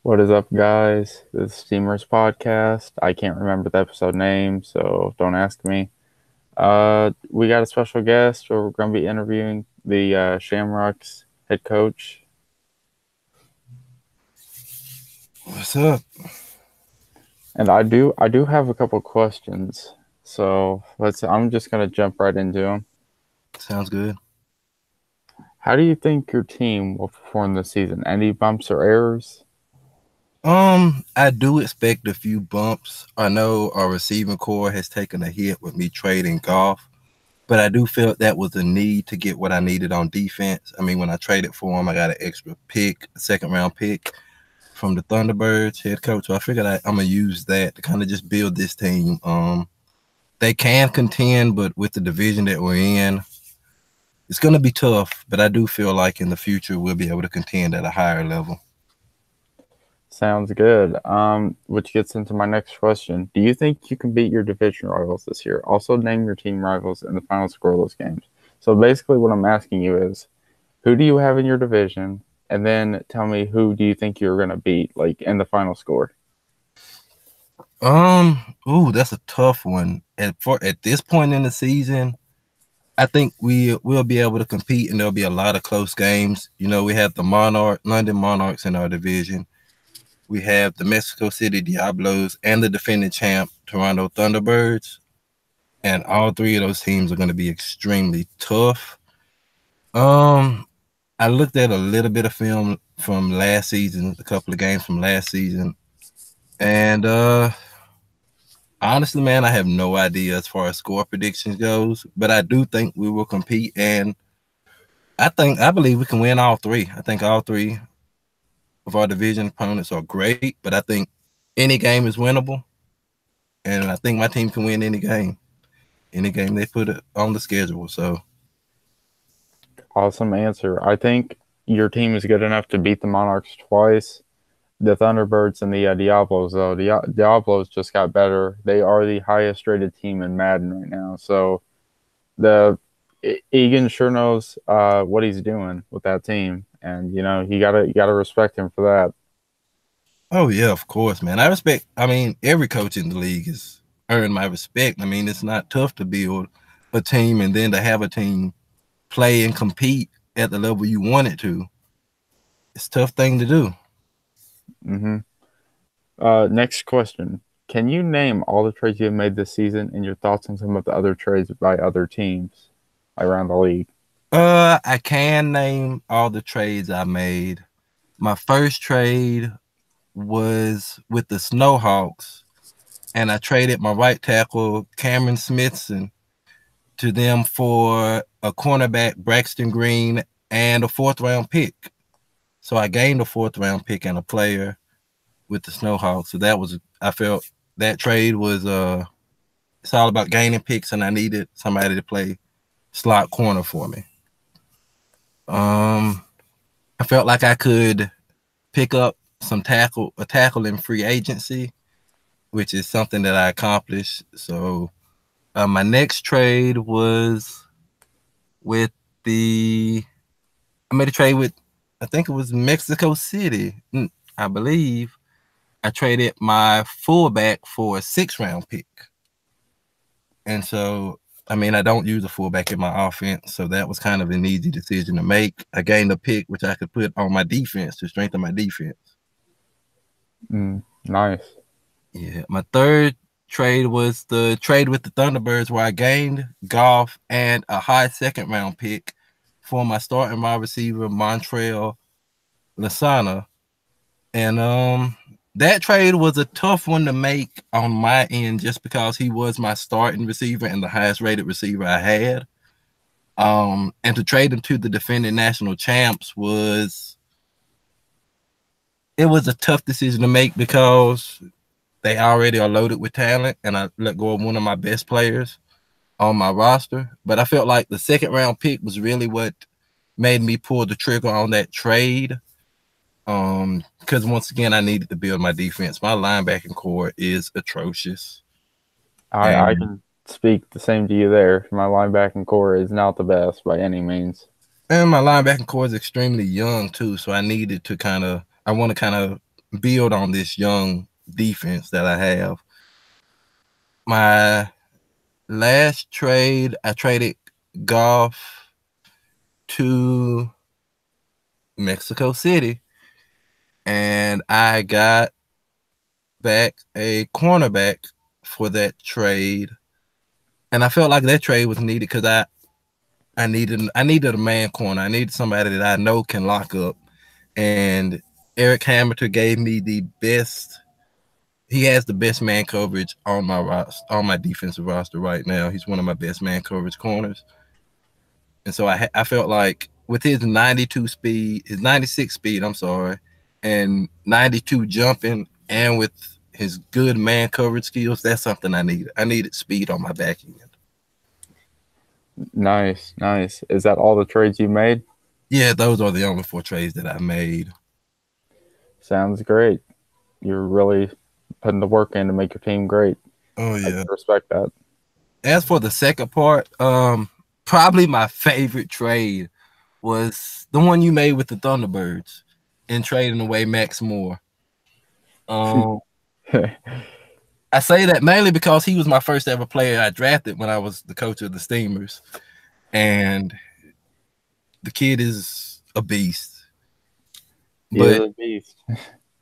What is up, guys? This is Steamers Podcast. I can't remember the episode name, so don't ask me. We got a special guest where we're going to be interviewing the Shamrocks head coach. What's up? And I do have a couple questions. So I'm just going to jump right into them. Sounds good. How do you think your team will perform this season? Any bumps or errors? I do expect a few bumps. I know our receiving core has taken a hit with me trading Goff, but I do feel that was a need to get what I needed on defense. I mean, when I traded for him, I got an extra pick, a second-round pick from the Thunderbirds head coach. So I figured I'm gonna use that to kind of just build this team. They can contend, but with the division that we're in, it's gonna be tough. But I do feel like in the future we'll be able to contend at a higher level. Sounds good. Which gets into my next question. Do you think you can beat your division rivals this year? Also, name your team rivals and the final score of those games. So basically, what I'm asking you is, who do you have in your division, and then tell me who do you think you're gonna beat, like in the final score. That's a tough one. At this point in the season, I think we'll be able to compete, and there'll be a lot of close games. You know, we have the London Monarchs in our division. We have the Mexico City Diablos and the defending champ Toronto Thunderbirds, and all three of those teams are going to be extremely tough. I looked at a little bit of film from last season, a couple of games from last season, and honestly, man, I have no idea as far as score predictions goes, but I do think we will compete, and I believe we can win all three. I think all three of our division opponents are great, but I think any game is winnable, and I think my team can win any game they put it on the schedule. So Awesome answer. I think your team is good enough to beat the Monarchs twice. The Thunderbirds and the Diablos, though. The Diablos just got better. They are the highest rated team in Madden right now. So the Egan sure knows what he's doing with that team, and you gotta respect him for that. oh yeah, of course, man. I mean, every coach in the league has earned my respect. I mean, it's not tough to build a team and then to have a team play and compete at the level you want it to. It's a tough thing to do. Hmm. Next question. Can you name all the trades you have made this season and your thoughts on some of the other trades by other teams around the league? I can name all the trades I made. My first trade was with the Snowhawks, and I traded my right tackle Cameron Smithson to them for a cornerback Braxton Green and a fourth-round pick. So I gained a fourth-round pick and a player with the Snowhawks. So I felt that trade was it's all about gaining picks, and I needed somebody to play slot corner for me. I felt like I could pick up a tackle in free agency, which is something that I accomplished. So my next trade was with I made a trade with, I think it was Mexico City, I believe. I traded my fullback for a 6th-round pick. And so, I mean, I don't use a fullback in my offense, so that was kind of an easy decision to make. I gained a pick, which I could put on my defense to strengthen my defense. Nice. Yeah. My third trade was the trade with the Thunderbirds, where I gained Goff and a high 2nd-round pick for my starting wide receiver, Montrell Lasana. And that trade was a tough one to make on my end just because he was my starting receiver and the highest rated receiver I had. And to trade him to the defending national champs it was a tough decision to make because they already are loaded with talent, and I let go of one of my best players on my roster. But I felt like the 2nd-round pick was really what made me pull the trigger on that trade. Because once again, I needed to build my defense. My linebacking core is atrocious. I And can speak the same to you there. My linebacking core is not the best by any means. my linebacking core is extremely young too. So I want to kind of build on this young defense that I have. My last trade, I traded Goff to Mexico City, and I got back a cornerback for that trade. And I felt like that trade was needed because I needed a man corner. I needed somebody that I know can lock up. And Eric Hamilton gave me the best. He has the best man coverage on my roster, on my defensive roster right now. He's one of my best man coverage corners. And so I felt like with his 92 speed, his 96 speed, I'm sorry, and 92 jumping, and with his good man coverage skills, that's something I needed. I needed speed on my back end. Nice, nice. Is that all the trades you made? Yeah, those are the only 4 trades that I made. Sounds great. You're really putting the work in to make your team great. Oh yeah, I respect that. As for the second part, probably my favorite trade was the one you made with the Thunderbirds and trading away Max Moore. I say that mainly because he was my first ever player I drafted when I was the coach of the Steamers, and the kid is a beast. But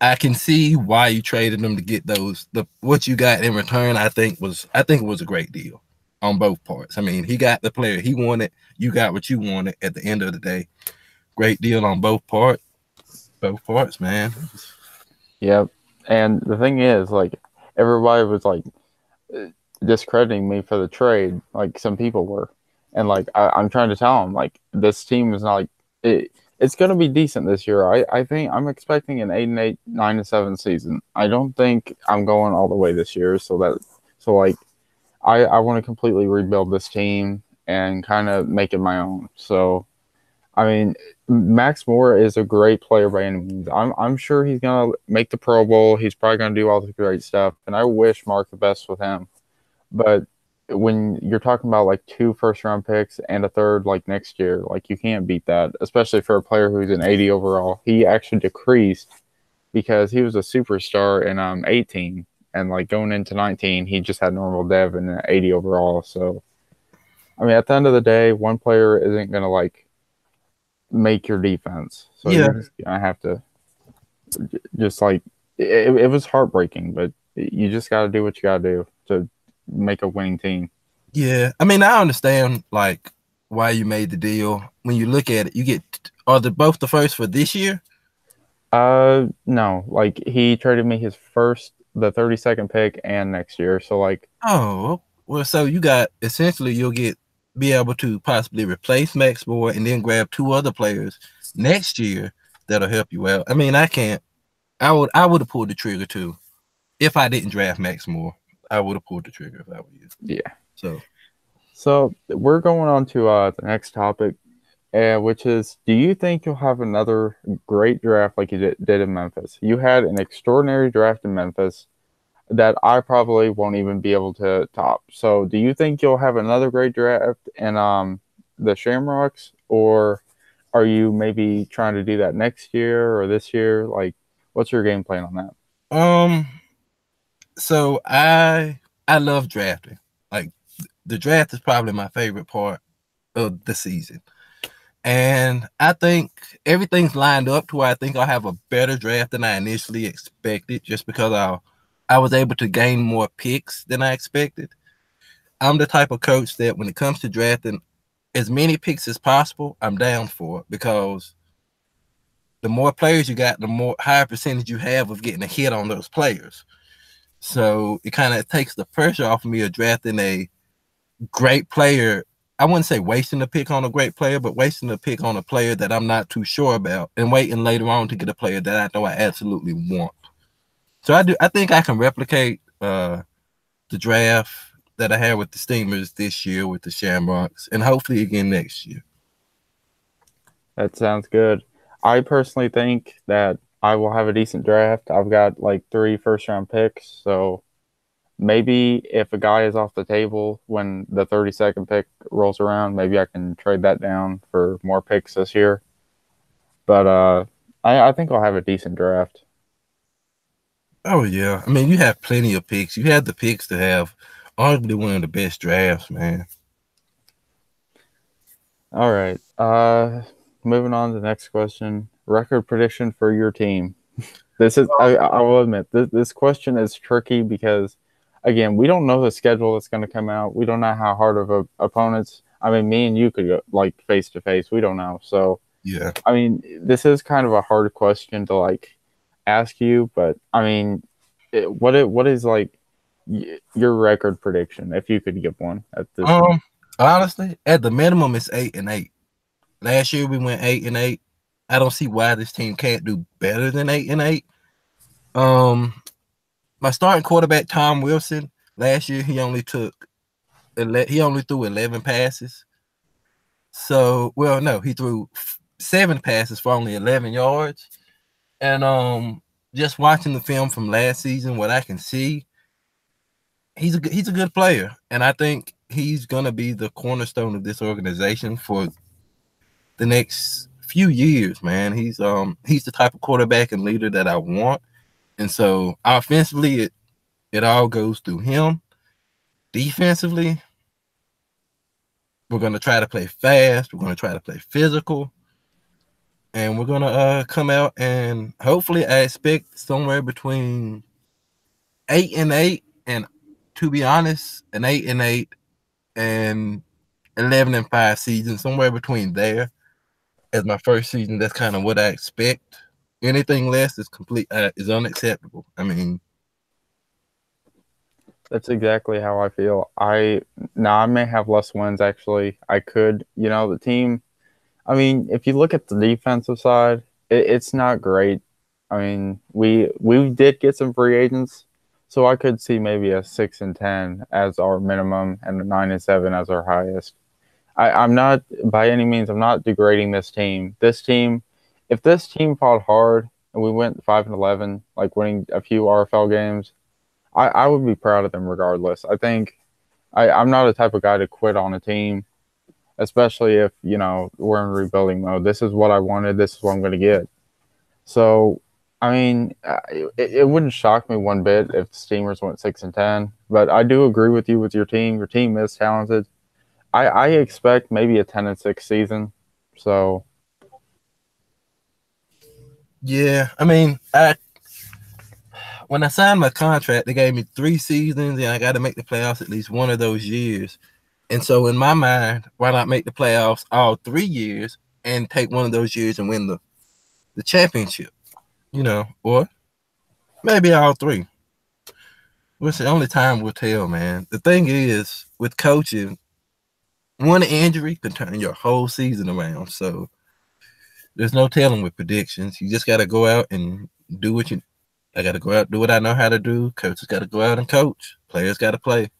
I can see why you traded him to get those. What you got in return, I think it was a great deal on both parts. I mean, he got the player he wanted, you got what you wanted at the end of the day. Great deal on both parts. Both parts, man. Yep. And the thing is, like, everybody was like discrediting me for the trade, like some people were. And like I'm trying to tell them, like, this team is not like it's going to be decent this year. I think I'm expecting an 8-8, 9-7 season. I don't think I'm going all the way this year. So like I want to completely rebuild this team and kind of make it my own. So, I mean, Max Moore is a great player by any means. I'm sure he's gonna make the Pro Bowl. He's probably gonna do all the great stuff, and I wish Mark the best with him. But when you're talking about like 2 first-round picks and a third like next year, like you can't beat that, especially for a player who's an 80 overall. He actually decreased because he was a superstar in 18, and like going into 19, he just had normal dev and an 80 overall. So, I mean, at the end of the day, one player isn't gonna like make your defense. So yeah, you're just gonna have to just like it was heartbreaking, but you just got to do what you got to do to make a winning team. Yeah, I mean, I understand like why you made the deal. When you look at it, you get both the first for this year. No, like he traded me his first, the 32nd pick, and next year. So like, oh well, so you got essentially you'll be able to possibly replace Max Moore and then grab 2 other players next year that'll help you out. I mean, I would have pulled the trigger too if I didn't draft Max Moore. I would have pulled the trigger if I were you. Yeah. So we're going on to the next topic, which is, do you think you'll have another great draft like you did in Memphis? You had an extraordinary draft in Memphis that I probably won't even be able to top. So do you think you'll have another great draft in the Shamrocks, or are you maybe trying to do that next year or this year? Like, what's your game plan on that? So I love drafting. Like, the draft is probably my favorite part of the season. And I think everything's lined up to where I think I'll have a better draft than I initially expected, just because I was able to gain more picks than I expected. I'm the type of coach that when it comes to drafting as many picks as possible, I'm down for it, because the more players you got, the more higher percentage you have of getting a hit on those players. So it kind of takes the pressure off of me of drafting a great player. I wouldn't say wasting a pick on a great player, but wasting a pick on a player that I'm not too sure about, and waiting later on to get a player that I know I absolutely want. So I think I can replicate the draft that I had with the Steamers this year with the Shamrocks, and hopefully again next year. That sounds good. I personally think that I will have a decent draft. I've got like 3 first-round picks, so maybe if a guy is off the table when the 32nd pick rolls around, maybe I can trade that down for more picks this year. But I think I'll have a decent draft. Oh yeah, I mean you have plenty of picks. You had the picks to have arguably one of the best drafts, man. All right. Moving on to the next question. Record prediction for your team. This is I will admit this question is tricky because again, we don't know the schedule that's going to come out. We don't know how hard of opponents. I mean, me and you could go like face to face. We don't know. So, Yeah. I mean, this is kind of a hard question to like ask you, but I mean, what is like your record prediction if you could give one at this point? Honestly, at the minimum, it's 8-8. Last year we went 8-8. I don't see why this team can't do better than 8-8. My starting quarterback Tom Wilson last year he only threw 11 passes. So, well, no, he threw 7 passes for only 11 yards. And just watching the film from last season, what I can see, he's a good player, and I think he's gonna be the cornerstone of this organization for the next few years. Man, he's the type of quarterback and leader that I want, and so offensively, it all goes through him. Defensively, we're gonna try to play fast. We're gonna try to play physical, and we're gonna come out and hopefully I expect somewhere between 8-8 and, to be honest, an 8-8 and 11-5 season, somewhere between there. As my first season, that's kind of what I expect. Anything less is is unacceptable. I mean, That's exactly how I feel. I may have less wins actually. I could, the team. I mean, if you look at the defensive side, it's not great. I mean, we did get some free agents, so I could see maybe a 6-10 as our minimum and a 9-7 as our highest. I'm not by any means. I'm not degrading this team. This team, if this team fought hard and we went 5-11, like winning a few RFL games, I would be proud of them regardless. I think I'm not a type of guy to quit on a team, especially if, we're in rebuilding mode. This is what I wanted. This is what I'm going to get. So, I mean, it wouldn't shock me one bit if the Steamers went 6-10, but I do agree with you with your team. Your team is talented. I expect maybe a 10-6 season. So, yeah, I mean, when I signed my contract, they gave me 3 seasons, and I got to make the playoffs at least one of those years. And so, in my mind, why not make the playoffs all 3 years and take one of those years and win the championship? Or maybe all 3. Which the only time will tell, man. The thing is, with coaching, one injury can turn your whole season around. So there's no telling with predictions. You just got to go out and do what you. I got to go out, do what I know how to do. Coaches got to go out and coach. Players got to play.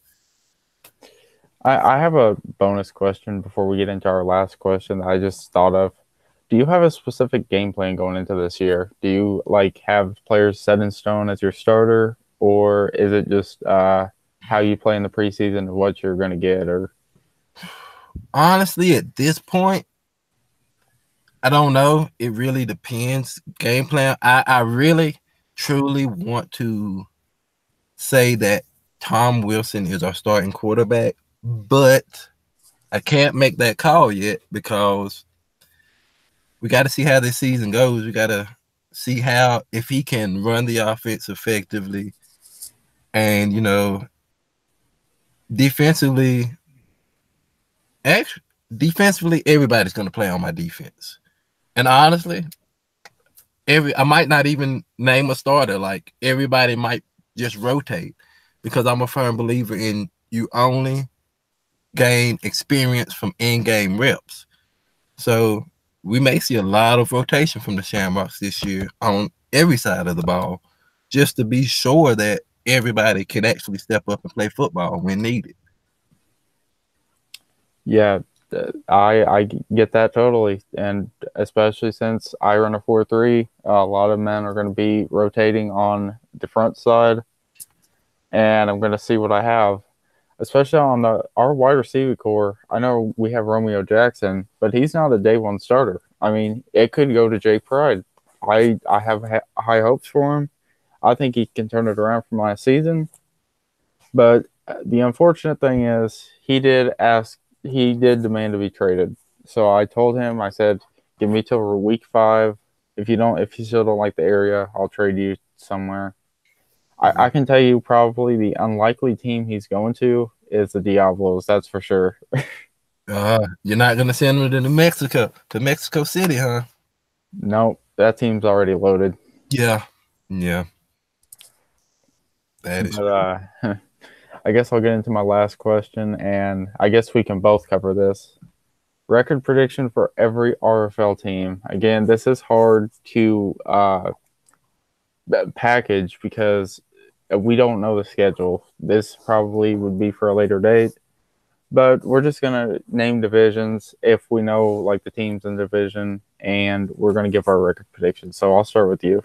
I have a bonus question before we get into our last question that I just thought of. Do you have a specific game plan going into this year? Do you like have players set in stone as your starter, or is it just how you play in the preseason and what you're going to get? Or honestly, at this point, I don't know. It really depends. Game plan. I really, truly want to say that Tom Wilson is our starting quarterback, but I can't make that call yet because we got to see how this season goes. We got to see if he can run the offense effectively, and defensively. Actually, defensively, everybody's going to play on my defense, and honestly, I might not even name a starter. Like everybody might just rotate because I'm a firm believer in you only gain experience from in-game reps. So we may see a lot of rotation from the Shamrocks this year on every side of the ball, just to be sure that everybody can actually step up and play football when needed. yeah, I get that totally, and especially since I run a 4-3, a lot of men are going to be rotating on the front side, and I'm going to see what I have. Especially on our wide receiver core. I know we have Romeo Jackson, but he's not a day one starter. I mean, it could go to Jake Pride. I have high hopes for him. I think he can turn it around from last season. But the unfortunate thing is he did demand to be traded. So I told him, I said, give me till week 5. If you still don't like the area, I'll trade you somewhere. I can tell you probably the unlikely team he's going to is the Diablos. That's for sure. You're not gonna send him to Mexico City, huh? Nope, that team's already loaded. Yeah. That is. But I guess I'll get into my last question, and I guess we can both cover this. Record prediction for every RFL team. Again, this is hard to package because we don't know the schedule. This probably would be for a later date, but we're just gonna name divisions if we know like the teams in the division, and we're gonna give our record predictions. So I'll start with you.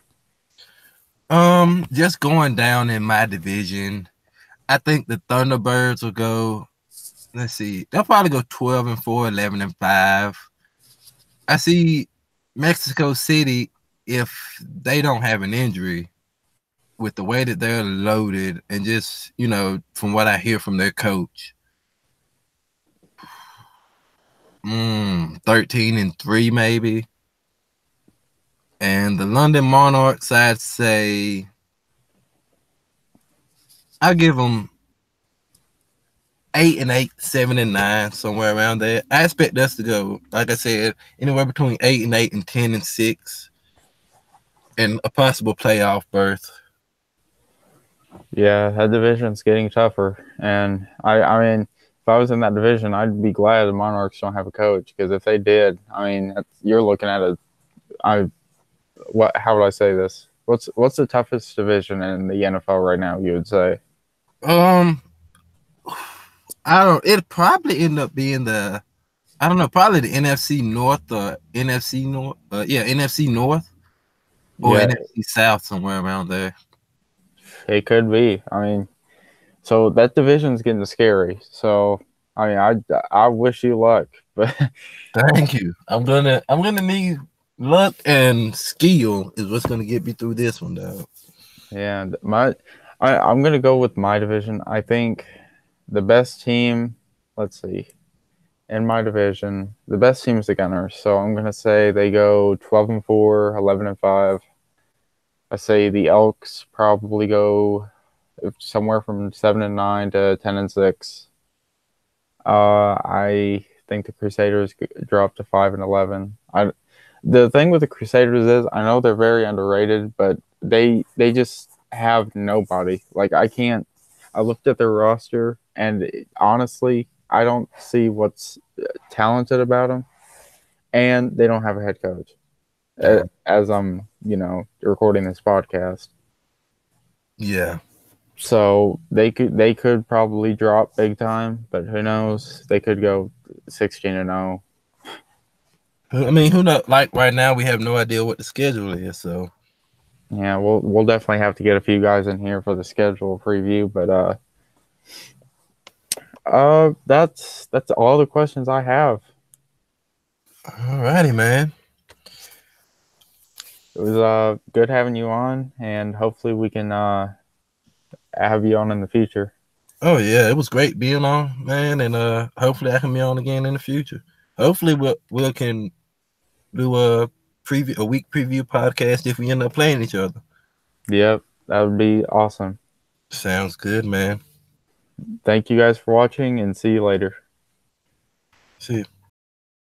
Just going down in my division, I think the Thunderbirds will go. Let's see, they'll probably go 12-4, 11-5. I see Mexico City, if they don't have an injury, with the way that they're loaded, and just, from what I hear from their coach, 13-3 maybe. And the London Monarchs, I'd say I'll give them 8-8, 7-9, somewhere around there. I expect us to go, like I said, anywhere between 8-8 and 10-6, and a possible playoff berth. Yeah, that division's getting tougher, and I mean, if I was in that division, I'd be glad the Monarchs don't have a coach, because if they did, I mean, you're looking at how would I say this? What's the toughest division in the NFL right now, you would say? It'd probably end up being probably the NFC North or NFC North. NFC North or NFC South, somewhere around there. It could be. I mean, so that division's getting scary. So I mean, I wish you luck, but thank you. I'm gonna need luck and skill is what's gonna get me through this one, though. Yeah, I'm gonna go with my division. I think the best team. Let's see. In my division, the best team is the Gunners. So I'm gonna say they go 12-4, 11-5. I say the Elks probably go somewhere from 7-9 to 10-6. I think the Crusaders drop to 5-11. The thing with the Crusaders is I know they're very underrated, but they just have nobody. Like I looked at their roster, and honestly, I don't see what's talented about them, and they don't have a head coach. As I'm, recording this podcast. Yeah. So they could probably drop big time, but who knows? They could go 16-0. I mean, who knows? Like right now, we have no idea what the schedule is. So yeah, we'll definitely have to get a few guys in here for the schedule preview. But that's all the questions I have. All righty, man. It was good having you on, and hopefully we can have you on in the future. Oh yeah, it was great being on, man, and hopefully I can be on again in the future. Hopefully we can do a week preview podcast if we end up playing each other. Yep, that would be awesome. Sounds good, man. Thank you guys for watching, and see you later. See you.